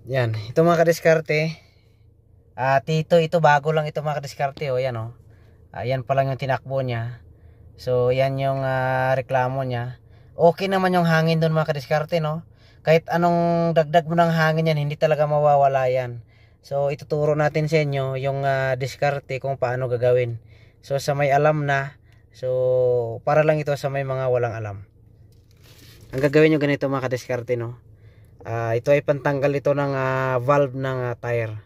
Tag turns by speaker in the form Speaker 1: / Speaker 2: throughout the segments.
Speaker 1: Yan, ito mga kadiskarte. Ito bago lang ito mga kadiskarte. O yan o. Yan pa lang yung tinakbo niya. So yan yung reklamo niya. Okay naman yung hangin doon mga kadiskarte, no? Kahit anong dagdag mo ng hangin yan, hindi talaga mawawala yan. So ituturo natin sa inyo yung diskarte kung paano gagawin. So sa may alam na, so para lang ito sa may mga walang alam. Ang gagawin nyo ganito mga kadiskarte, no? Ito ay pantanggal ito ng valve ng tire.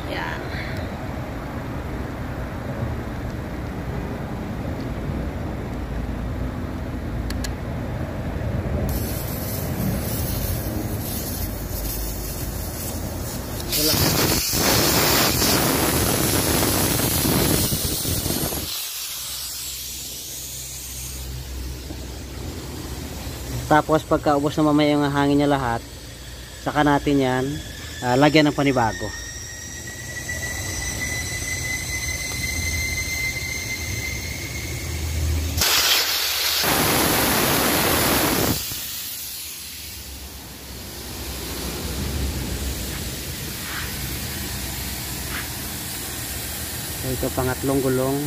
Speaker 1: Yan. Wala. Tapos pagkaubos na mamaya yung hangin niya lahat, saka natin yan lagyan ng panibago. So ito pangatlong gulong.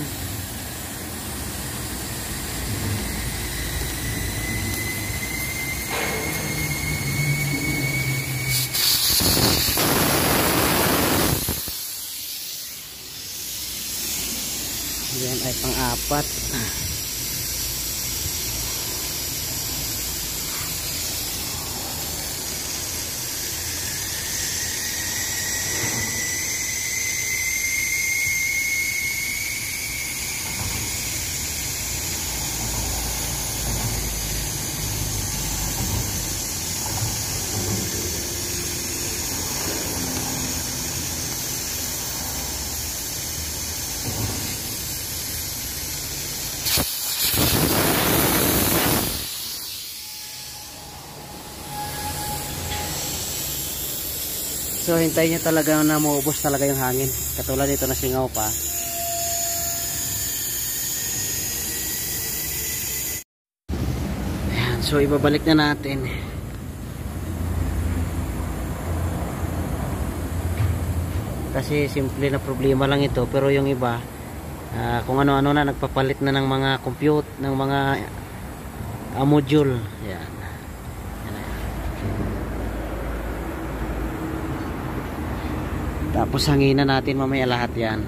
Speaker 1: Yan ay pang-apat. So hintayin nyo talaga na maubos talaga yung hangin. Katulad nito na singaw pa. Ayan, so ibabalik na natin. Kasi simple na problema lang ito. Pero yung iba, kung ano-ano na, nagpapalit na ng mga compute, ng mga module. Ayan. Tapos hanginan natin mamaya lahat yan.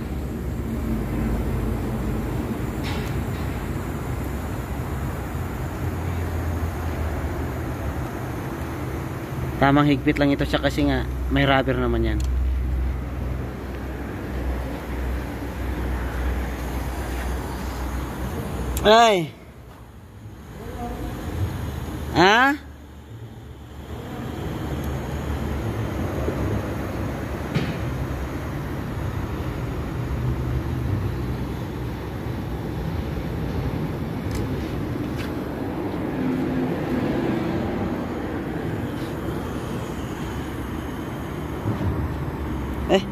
Speaker 1: Tamang higpit lang ito siya kasi nga may rubber naman yan. Ay! Ha? Eh.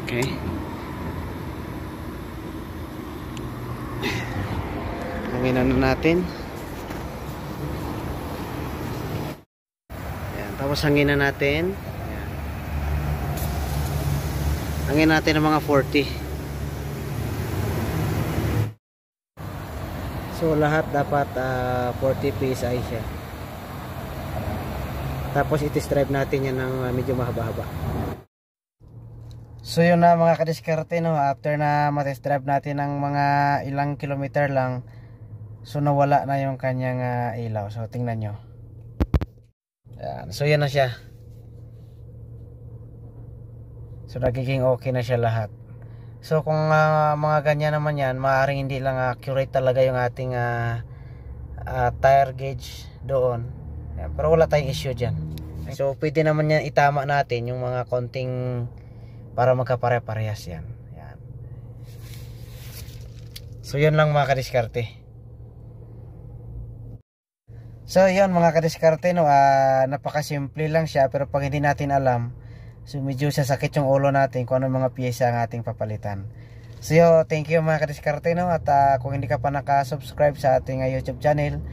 Speaker 1: Okay. Hanginan na natin. Ayan, tapos hanginan natin. Ayan. Hanginan natin ng mga 40. So lahat dapat 40 PSI siya. Tapos i-test drive natin yan ng medyo mahaba-haba. So yun na mga kadiskarte, no? After na matest drive natin ng mga ilang kilometer lang, so nawala na yung kanyang ilaw. So tingnan nyo. Ayan. So yan na siya. So nagiging okay na siya lahat. So kung mga ganyan naman yan, maaaring hindi lang accurate talaga yung ating tire gauge doon. Yan, pero wala tayong issue dyan. So pwede naman yan itama natin yung mga konting para magkapare-parehas yan. Yan. So yun lang mga kadiskarte. So yun mga kadiskarte no, napakasimple lang siya, pero pag hindi natin alam, so medyo sasakit yung ulo natin kung ano mga piyesa ang ating papalitan. So thank you mga kadiskarte no, at kung hindi ka pa naka-subscribe sa ating YouTube channel,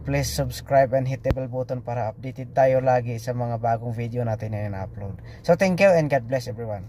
Speaker 1: please subscribe and hit the bell button para updated tayo lagi sa mga bagong video natin na in-upload. So thank you and God bless everyone.